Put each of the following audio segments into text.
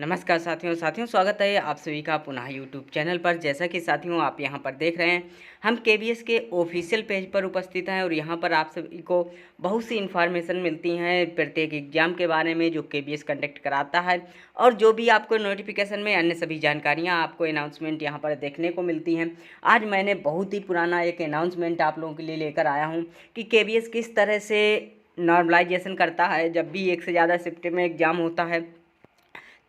नमस्कार साथियों स्वागत है आप सभी का पुनः यूट्यूब चैनल पर। जैसा कि साथियों आप यहां पर देख रहे हैं, हम केबीएस के ऑफिशियल पेज पर उपस्थित हैं और यहां पर आप सभी को बहुत सी इन्फॉर्मेशन मिलती हैं प्रत्येक एग्जाम के बारे में जो केबीएस कंडक्ट कराता है, और जो भी आपको नोटिफिकेशन में अन्य सभी जानकारियां आपको अनाउंसमेंट यहां पर देखने को मिलती हैं। आज मैंने बहुत ही पुराना एक अनाउंसमेंट आप लोगों के लिए लेकर आया हूँ कि केबीएस किस तरह से नॉर्मलाइजेशन करता है। जब भी एक से ज़्यादा शिफ्ट में एग्जाम होता है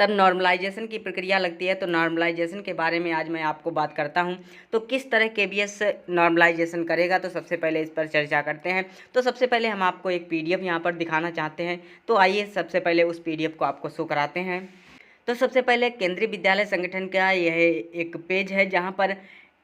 तब नॉर्मलाइजेशन की प्रक्रिया लगती है। तो नॉर्मलाइजेशन के बारे में आज मैं आपको बात करता हूं। तो किस तरह केबीएस नॉर्मलाइजेशन करेगा, तो सबसे पहले इस पर चर्चा करते हैं। तो सबसे पहले हम आपको एक पीडीएफ यहां पर दिखाना चाहते हैं, तो आइए सबसे पहले उस पीडीएफ को आपको शो कराते हैं। तो सबसे पहले केंद्रीय विद्यालय संगठन का यह एक पेज है जहां पर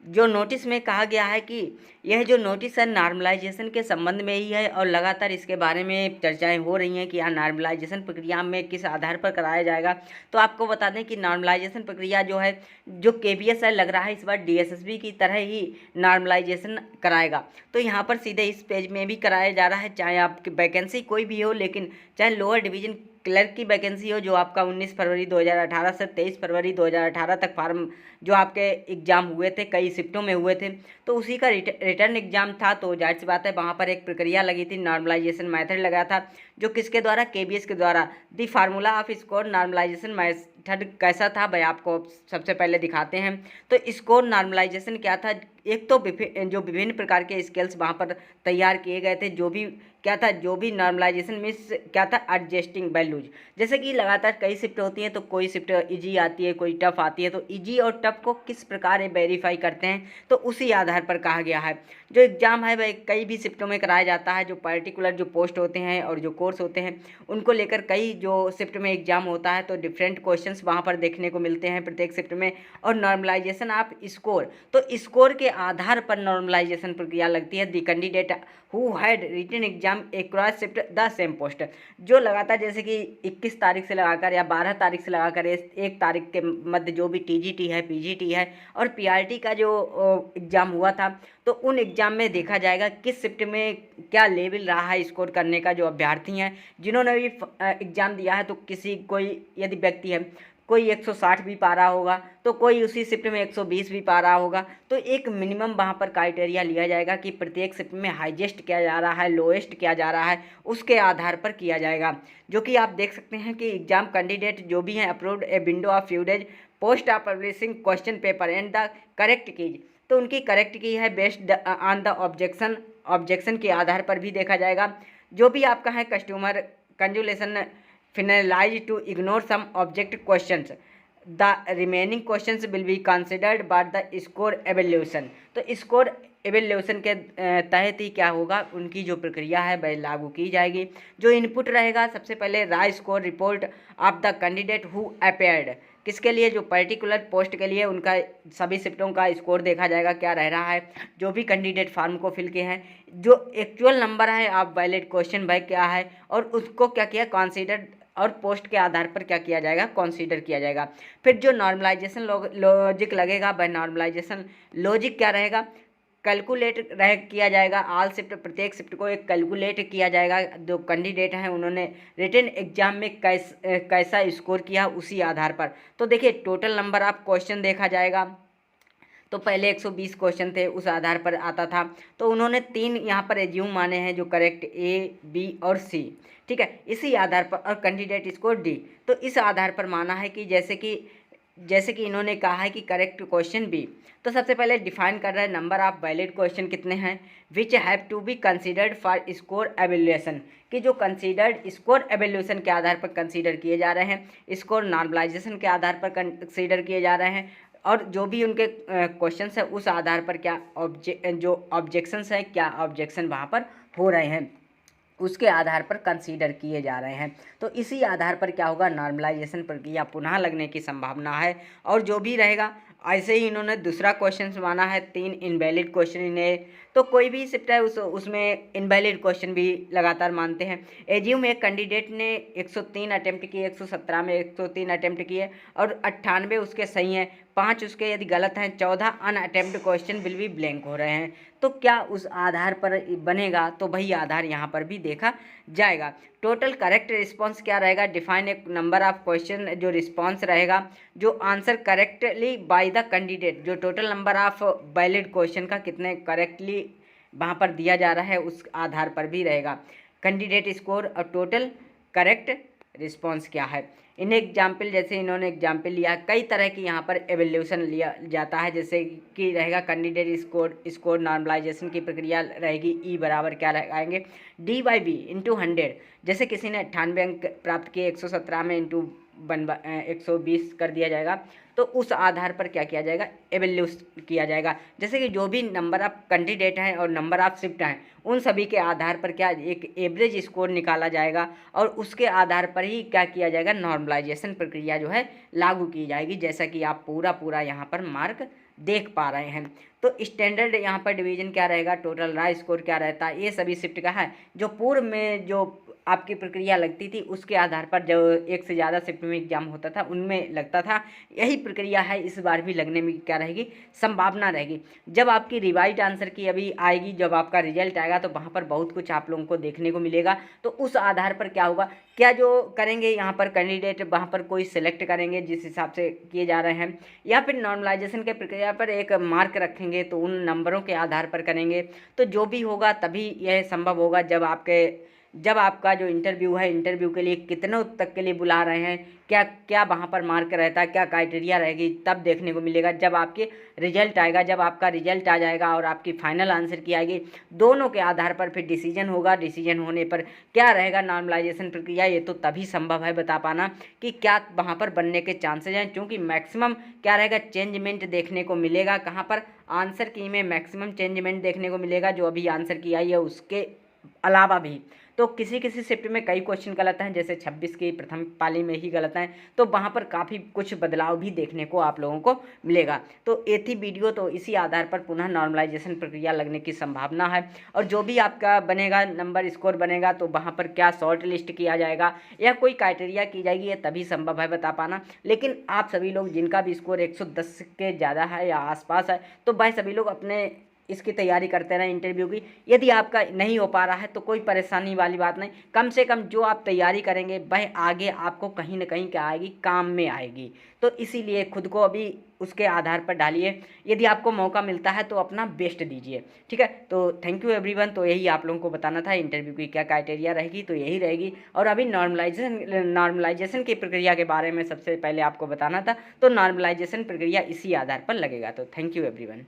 जो नोटिस में कहा गया है कि यह जो नोटिस है नॉर्मलाइजेशन के संबंध में ही है, और लगातार इसके बारे में चर्चाएं हो रही हैं कि यह नॉर्मलाइजेशन प्रक्रिया में किस आधार पर कराया जाएगा। तो आपको बता दें कि नॉर्मलाइजेशन प्रक्रिया जो है, जो केबीएस है, लग रहा है इस बार डीएसएसबी की तरह ही नॉर्मलाइजेशन कराएगा। तो यहाँ पर सीधे इस पेज में भी कराया जा रहा है, चाहे आपकी वैकेंसी कोई भी हो, लेकिन चाहे लोअर डिवीजन क्लर्क की वैकेंसी हो, जो आपका 19 फरवरी 2018 से 23 फरवरी 2018 तक फार्म जो आपके एग्ज़ाम हुए थे, कई शिफ्टों में हुए थे, तो उसी का रिटर्न एग्जाम था। तो जाहिर सी बात है वहाँ पर एक प्रक्रिया लगी थी, नॉर्मलाइजेशन मेथड लगा था, जो किसके द्वारा, केबीएस के द्वारा। The formula of score normalization method कैसा था भाई, आपको सबसे पहले दिखाते हैं। तो स्कोर नॉर्मलाइजेशन क्या था, एक तो जो विभिन्न प्रकार के स्केल्स वहाँ पर तैयार किए गए थे, जो भी क्या था, जो भी नॉर्मलाइजेशन मीन्स क्या था, एडजस्टिंग वैल्यूज। जैसे कि लगातार कई शिफ्ट होती हैं, तो कोई शिफ्ट इजी आती है, कोई टफ आती है, तो इजी और टफ को किस प्रकार वेरीफाई करते हैं, तो उसी आधार पर कहा गया है। जो एग्ज़ाम है वह कई भी शिफ्टों में कराया जाता है, जो पर्टिकुलर जो पोस्ट होते हैं और जो कोर्स होते हैं उनको लेकर कई जो शिफ्ट में एग्जाम होता है, तो डिफरेंट क्वेश्चंस वहाँ पर देखने को मिलते हैं प्रत्येक शिफ्ट में। और नॉर्मलाइजेशन ऑफ स्कोर, तो स्कोर के आधार पर नॉर्मलाइजेशन प्रक्रिया लगती है। The candidate who had written exam across shift the same post, जो लगातार जैसे कि 21 तारीख से लगाकर या 12 तारीख से लगाकर 1 तारीख के मध्य जो भी टीजीटी है, पीजीटी है और पीआरटी का जो एग्ज़ाम हुआ था, तो उन एग्ज़ाम में देखा जाएगा किस शिफ्ट में क्या लेवल रहा है स्कोर करने का। जो अभ्यर्थी हैं जिन्होंने भी एग्ज़ाम दिया है, तो किसी कोई यदि व्यक्ति है, कोई 160 भी पा रहा होगा, तो कोई उसी शिफ्ट में 120 भी पा रहा होगा, तो एक मिनिमम वहाँ पर क्राइटेरिया लिया जाएगा कि प्रत्येक शिफ्ट में हाईएस्ट किया जा रहा है, लोएस्ट किया जा रहा है, उसके आधार पर किया जाएगा। जो कि आप देख सकते हैं कि एग्जाम कैंडिडेट जो भी हैं approved a window of few days post of publishing question paper and the correct keys, तो उनकी करेक्ट की है बेस्ड ऑन द ऑब्जेक्शन के आधार पर भी देखा जाएगा। जो भी आपका है customer कंजुलेशन finalized to ignore some object questions, the remaining questions will be considered by the score evaluation। तो स्कोर एवेल्यूशन के तहत ही क्या होगा, उनकी जो प्रक्रिया है वह लागू की जाएगी। जो इनपुट रहेगा, सबसे पहले raw score report of the candidate who appeared, किसके लिए, जो पर्टिकुलर पोस्ट के लिए उनका सभी शिफ्टों का स्कोर देखा जाएगा क्या रह रहा है। जो भी कैंडिडेट फॉर्म को फिल किए हैं, जो एक्चुअल नंबर है आप वैलिड क्वेश्चन वह क्या है, और उसको क्या किया कंसीडर, और पोस्ट के आधार पर क्या किया जाएगा, कंसीडर किया जाएगा। फिर जो नॉर्मलाइजेशन लॉजिक लगेगा, वह नॉर्मलाइजेशन लॉजिक क्या रहेगा, कैलकुलेट किया जाएगा। ऑल शिफ्ट, प्रत्येक शिफ्ट को एक कैलकुलेट किया जाएगा। जो कैंडिडेट हैं उन्होंने रिटन एग्जाम में कैसा स्कोर किया उसी आधार पर। तो देखिए टोटल नंबर ऑफ क्वेश्चन देखा जाएगा, तो पहले 120 क्वेश्चन थे, उस आधार पर आता था। तो उन्होंने 3 यहाँ पर एज्यूम माने हैं, जो करेक्ट ए, बी और सी, ठीक है, इसी आधार पर, और कैंडिडेट स्कोर डी। तो इस आधार पर माना है कि जैसे कि इन्होंने कहा है कि करेक्ट क्वेश्चन बी। तो सबसे पहले डिफाइन कर रहा है नंबर ऑफ वैलिड क्वेश्चन कितने हैं, which have to be considered for score evaluation, कि जो कंसीडर्ड स्कोर एवेल्यूएशन के आधार पर कंसीडर किए जा रहे हैं, स्कोर नॉर्मलाइजेशन के आधार पर कंसीडर किए जा रहे हैं, और जो भी उनके क्वेश्चंस है उस आधार पर क्या जो ऑब्जेक्शंस है, क्या ऑब्जेक्शन वहाँ पर हो रहे हैं, उसके आधार पर कंसीडर किए जा रहे हैं। तो इसी आधार पर क्या होगा, नॉर्मलाइजेशन प्रक्रिया पुनः लगने की संभावना है। और जो भी रहेगा, ऐसे ही इन्होंने दूसरा क्वेश्चन माना है 3 इनवैलिड क्वेश्चन इन्हें, तो कोई भी शिफ्ट है उसमें इनवैलिड क्वेश्चन भी लगातार मानते हैं। एज्यूम एक कैंडिडेट ने 103 अटेम्प्ट किए, 117 में 103 अटेम्प्ट किए और 98 उसके सही हैं, 5 उसके यदि गलत हैं, 14 अनअटेम्प्ट क्वेश्चन विल भी ब्लैंक हो रहे हैं। तो क्या उस आधार पर बनेगा, तो वही आधार यहाँ पर भी देखा जाएगा। टोटल करेक्ट रिस्पॉन्स क्या रहेगा, define a number of question, जो रिस्पॉन्स रहेगा जो answer correctly by the candidate, जो total number of valid question का कितने करेक्टली वहाँ पर दिया जा रहा है उस आधार पर भी रहेगा। कैंडिडेट स्कोर और टोटल करेक्ट रिस्पॉन्स क्या है। इन एग्जाम्पल, जैसे इन्होंने एग्जाम्पल लिया, कई तरह की यहाँ पर एवेल्यूशन लिया जाता है, जैसे कि रहेगा कैंडिडेट स्कोर नॉर्मलाइजेशन की प्रक्रिया रहेगी, ई बराबर क्या लगाएंगे, डी बाई बी इंटू 100। जैसे किसी ने 98 अंक प्राप्त किए, 117 में इंटू 120 कर दिया जाएगा, तो उस आधार पर क्या किया जाएगा, एवेल्यूस किया जाएगा। जैसे कि जो भी नंबर ऑफ कैंडिडेट हैं और नंबर ऑफ शिफ्ट हैं, उन सभी के आधार पर क्या एक एवरेज स्कोर निकाला जाएगा और उसके आधार पर ही क्या किया जाएगा, नॉर्मलाइजेशन प्रक्रिया जो है लागू की जाएगी, जैसा कि आप पूरा यहाँ पर मार्क देख पा रहे हैं। तो स्टैंडर्ड यहाँ पर डिवीजन क्या रहेगा, टोटल रॉ स्कोर क्या रहता है, ये सभी शिफ्ट का है। जो पूर्व में जो आपकी प्रक्रिया लगती थी उसके आधार पर जो एक से ज़्यादा शिफ्ट में एग्जाम होता था उनमें लगता था, यही प्रक्रिया है इस बार भी लगने में क्या रहेगी, संभावना रहेगी। जब आपकी रिवाइज आंसर की अभी आएगी, जब आपका रिजल्ट आएगा तो वहाँ पर बहुत कुछ आप लोगों को देखने को मिलेगा। तो उस आधार पर क्या होगा, क्या जो करेंगे यहाँ पर कैंडिडेट वहाँ पर कोई सिलेक्ट करेंगे जिस हिसाब से किए जा रहे हैं, या फिर नॉर्मलाइजेशन के प्रक्रिया पर एक मार्क रखेंगे तो उन नंबरों के आधार पर करेंगे। तो जो भी होगा तभी यह संभव होगा जब आपका जो इंटरव्यू है, इंटरव्यू के लिए कितने तक के लिए बुला रहे हैं, क्या क्या वहाँ पर मार्क रहता है, क्या क्राइटेरिया रहेगी, तब देखने को मिलेगा। जब आपके रिजल्ट आएगा, जब आपका रिजल्ट आ जाएगा और आपकी फाइनल आंसर की आएगी, दोनों के आधार पर फिर डिसीजन होगा। डिसीजन होने पर क्या रहेगा नॉर्मलाइजेशन प्रक्रिया, ये तो तभी संभव है बता पाना कि क्या वहाँ पर बनने के चांसेज हैं, क्योंकि मैक्सिमम क्या रहेगा, चेंजमेंट देखने को मिलेगा। कहाँ पर, आंसर की में मैक्सिमम चेंजमेंट देखने को मिलेगा, जो अभी आंसर की आई है उसके अलावा भी। तो किसी किसी शिफ्ट में कई क्वेश्चन गलत हैं, जैसे 26 की प्रथम पाली में ही गलत हैं, तो वहाँ पर काफ़ी कुछ बदलाव भी देखने को आप लोगों को मिलेगा। तो ये थी वीडियो, तो इसी आधार पर पुनः नॉर्मलाइजेशन प्रक्रिया लगने की संभावना है। और जो भी आपका बनेगा नंबर स्कोर बनेगा, तो वहाँ पर क्या शॉर्ट लिस्ट किया जाएगा या कोई क्राइटेरिया की जाएगी, ये तभी संभव है बता पाना। लेकिन आप सभी लोग जिनका भी स्कोर 110 के ज़्यादा है या आसपास है, तो भाई सभी लोग अपने इसकी तैयारी करते रहें इंटरव्यू की। यदि आपका नहीं हो पा रहा है तो कोई परेशानी वाली बात नहीं, कम से कम जो आप तैयारी करेंगे वह आगे आपको कहीं ना कहीं क्या आएगी, काम में आएगी। तो इसीलिए खुद को अभी उसके आधार पर डालिए, यदि आपको मौका मिलता है तो अपना बेस्ट दीजिए, ठीक है। तो थैंक यू एवरीवन। तो यही आप लोगों को बताना था इंटरव्यू की क्या क्राइटेरिया रहेगी, तो यही रहेगी। और अभी नॉर्मलाइजेशन की प्रक्रिया के बारे में सबसे पहले आपको बताना था, तो नॉर्मलाइजेशन प्रक्रिया इसी आधार पर लगेगा। तो थैंक यू एवरीवन।